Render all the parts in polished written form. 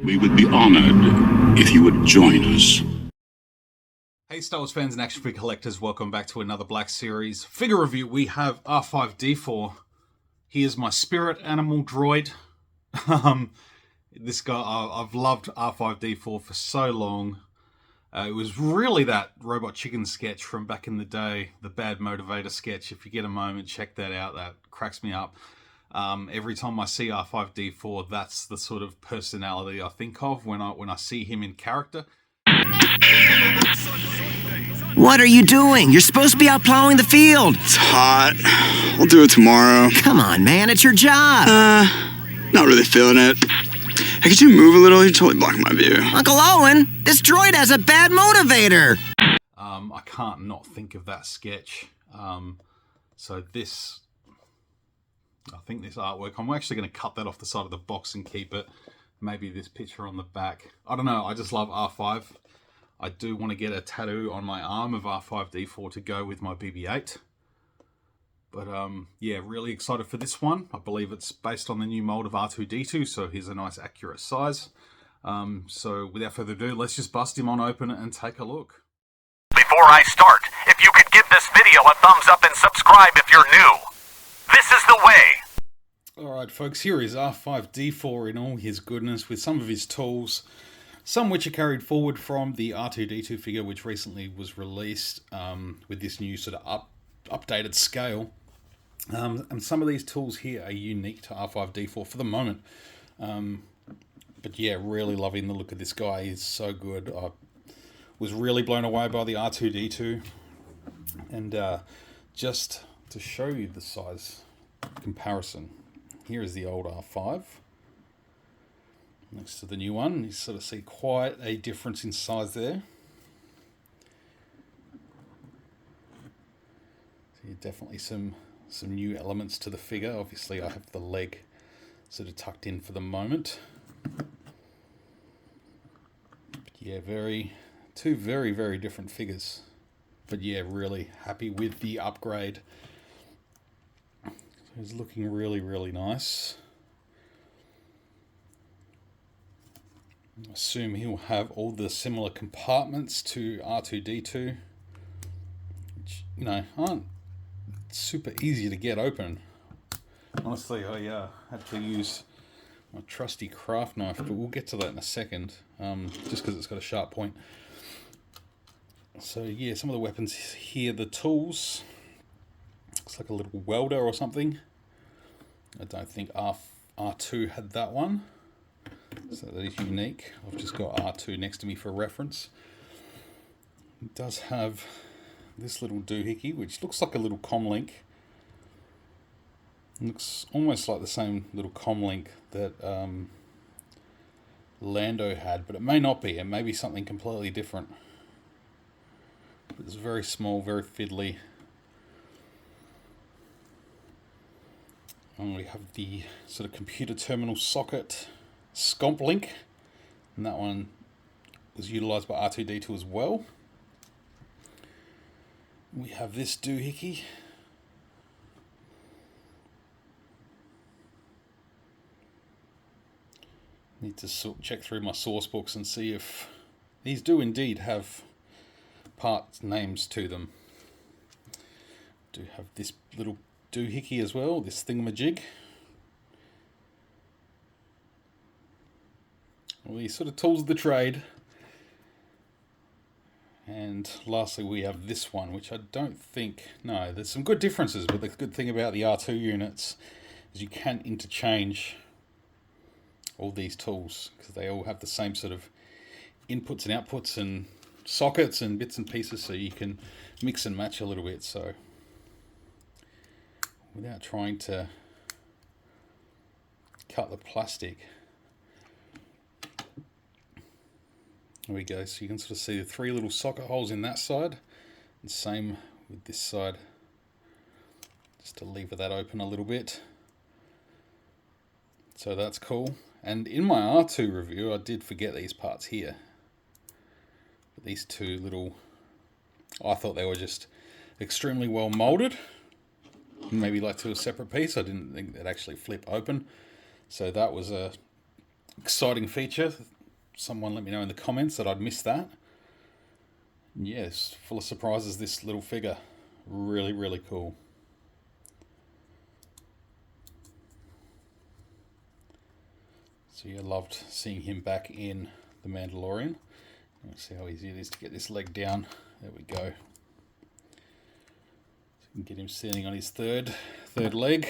We would be honored if you would join us. Hey Star Wars fans and action figure collectors, welcome back to another Black Series figure review. We have R5-D4. He is my spirit animal droid. This guy, I've loved R5-D4 for so long. It was really that Robot Chicken sketch from back in the day, the Bad Motivator sketch. If you get a moment, check that out. That cracks me up. Every time I see R5-D4, that's the sort of personality I think of when I see him in character. What are you doing? You're supposed to be out plowing the field. It's hot. I'll do it tomorrow. Come on, man. It's your job. Not really feeling it. Hey, could you move a little? You're totally blocking my view. Uncle Owen, this droid has a bad motivator. I can't not think of that sketch. So this, I think this artwork, I'm actually going to cut that off the side of the box and keep it. Maybe this picture on the back. I don't know. I just love R5. I do want to get a tattoo on my arm of R5-D4 to go with my BB-8. But yeah, really excited for this one. I believe it's based on the new mold of R2-D2, so here's a nice accurate size. So without further ado, let's just bust him on open and take a look. Before I start, if you could give this video a thumbs up and subscribe if you're new. This is the way. Alright folks, here is R5-D4 in all his goodness with some of his tools. Some which are carried forward from the R2-D2 figure, which recently was released with this new sort of updated scale. And some of these tools here are unique to R5-D4 for the moment. But yeah, really loving the look of this guy. He's so good. I was really blown away by the R2-D2. And just to show you the size comparison, here is the old R5. Next to the new one, you sort of see quite a difference in size there. So definitely some new elements to the figure. Obviously I have the leg sort of tucked in for the moment. But yeah, two very, very different figures. But yeah, really happy with the upgrade. So he's looking really, really nice. I assume he'll have all the similar compartments to R2-D2, which, you know, aren't super easy to get open. Honestly, I had to use my trusty craft knife, but we'll get to that in a second, just because it's got a sharp point. So yeah, some of the weapons here, the tools, looks like a little welder or something. I don't think R2 had that one. So that is unique. I've just got R2 next to me for reference. It does have this little doohickey, which looks like a little comlink. It looks almost like the same little comlink that Lando had, but it may not be. It may be something completely different. But it's very small, very fiddly. And we have the sort of computer terminal socket Scomp link, and that one was utilized by R2-D2 as well. We have this doohickey. Need to check through my source books and see if these do indeed have part names to them. Do have this little doohickey as well, this thingamajig. All these sort of tools of the trade. And lastly we have this one, which I don't think, no, there's some good differences, but the good thing about the R2 units is you can interchange all these tools, because they all have the same sort of inputs and outputs and sockets and bits and pieces, so you can mix and match a little bit. So without trying to cut the plastic, there we go. So you can sort of see the three little socket holes in that side, and same with this side, just to lever that open a little bit. So that's cool. And in my R2 review, I did forget these parts here. But these two little, I thought they were just extremely well molded. Maybe like to a separate piece. I didn't think they'd actually flip open. So that was a exciting feature. Someone let me know in the comments that I'd missed that. Yes, full of surprises, this little figure. Really, really cool. So yeah, loved seeing him back in The Mandalorian. Let's see how easy it is to get this leg down. There we go. So we can get him standing on his third leg.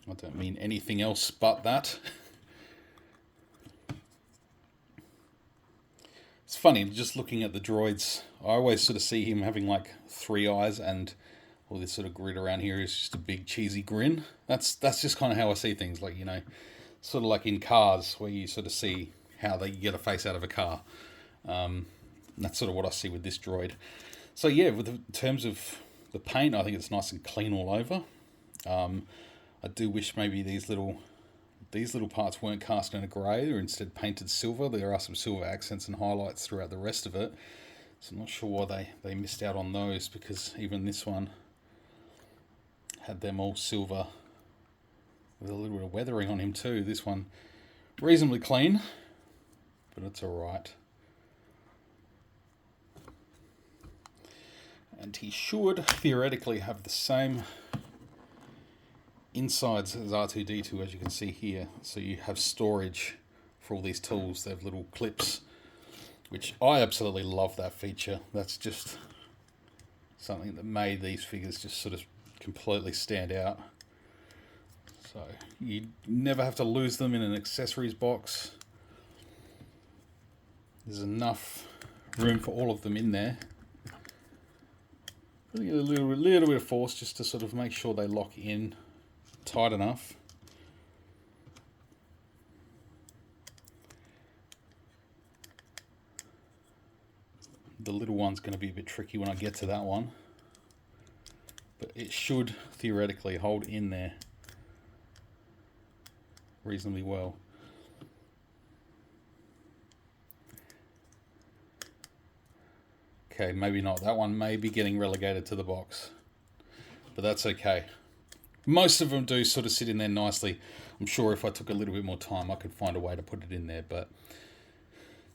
I don't mean anything else but that. It's funny, just looking at the droids, I always sort of see him having like 3 eyes, and all this sort of grid around here is just a big cheesy grin. That's just kind of how I see things, like, you know, sort of like in cars where you sort of see how they get a face out of a car. That's sort of what I see with this droid. So yeah, in terms of the paint, I think it's nice and clean all over. I do wish maybe these little parts weren't cast in a grey or instead painted silver. There are some silver accents and highlights throughout the rest of it. So I'm not sure why they missed out on those, because even this one had them all silver with a little bit of weathering on him too. This one reasonably clean, but it's alright. And he should theoretically have the same insides as R2-D2, as you can see here. So you have storage for all these tools. They have little clips, which I absolutely love that feature. That's just something that made these figures just sort of completely stand out. So you never have to lose them in an accessories box. There's enough room for all of them in there. Really a little bit of force just to sort of make sure they lock in tight enough. The little one's going to be a bit tricky when I get to that one, but it should theoretically hold in there reasonably well. Okay, maybe not. That one may be getting relegated to the box, but that's okay. Most of them do sort of sit in there nicely. I'm sure if I took a little bit more time, I could find a way to put it in there, but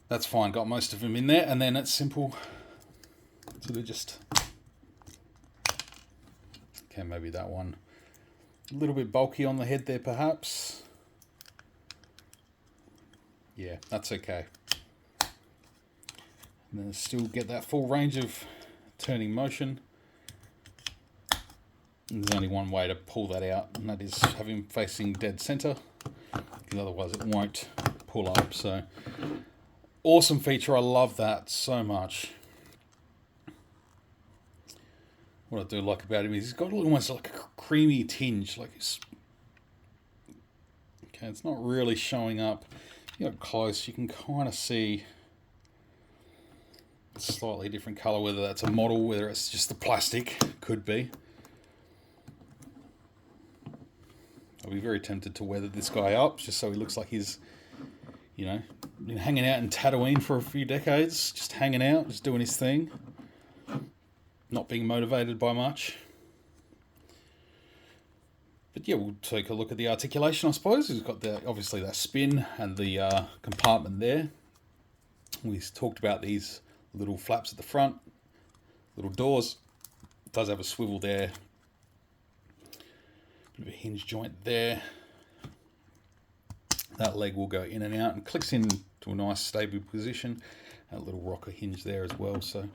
that's fine. Got most of them in there, and then it's simple. Sort of just... Okay, maybe that one. A little bit bulky on the head there, perhaps. Yeah, that's okay. And then still get that full range of turning motion. And there's only one way to pull that out, and that is have him facing dead center, because otherwise it won't pull up. So awesome feature. I love that so much. What I do like about him is he's got almost like a creamy tinge, like it's... Okay, it's not really showing up. You get close, you can kind of see a slightly different color, whether that's a model, whether it's just the plastic, could be. I'll be very tempted to weather this guy up just so he looks like he's, you know, been hanging out in Tatooine for a few decades, just hanging out, just doing his thing, not being motivated by much. But yeah, we'll take a look at the articulation, I suppose. He's got obviously that spin and the compartment there. We talked about these little flaps at the front, little doors. It does have a swivel there. Bit of a hinge joint there. That leg will go in and out and clicks in to a nice stable position. A little rocker hinge there as well. So,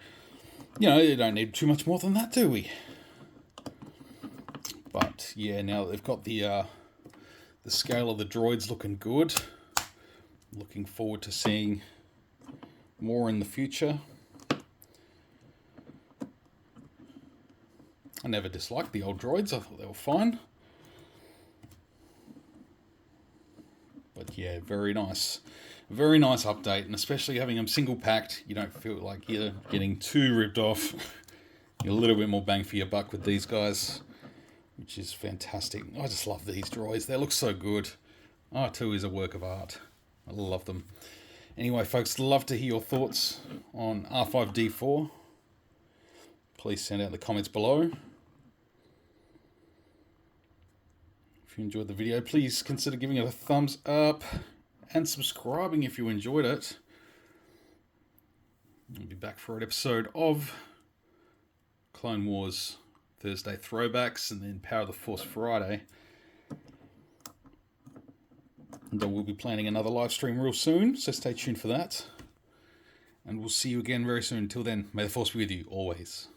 you know, you don't need too much more than that, do we? But yeah, now that they've got the scale of the droids looking good, looking forward to seeing more in the future. I never disliked the old droids. I thought they were fine. But yeah, very nice. Very nice update, and especially having them single packed, you don't feel like you're getting too ripped off. You're a little bit more bang for your buck with these guys, which is fantastic. I just love these droids. They look so good. R2 is a work of art. I love them. Anyway, folks, love to hear your thoughts on R5-D4. Please send out the comments below. If you enjoyed the video, please consider giving it a thumbs up and subscribing if you enjoyed it. I'll be back for an episode of Clone Wars Thursday Throwbacks and then Power of the Force Friday. And we'll be planning another live stream real soon, so stay tuned for that. And we'll see you again very soon. Until then, may the Force be with you always.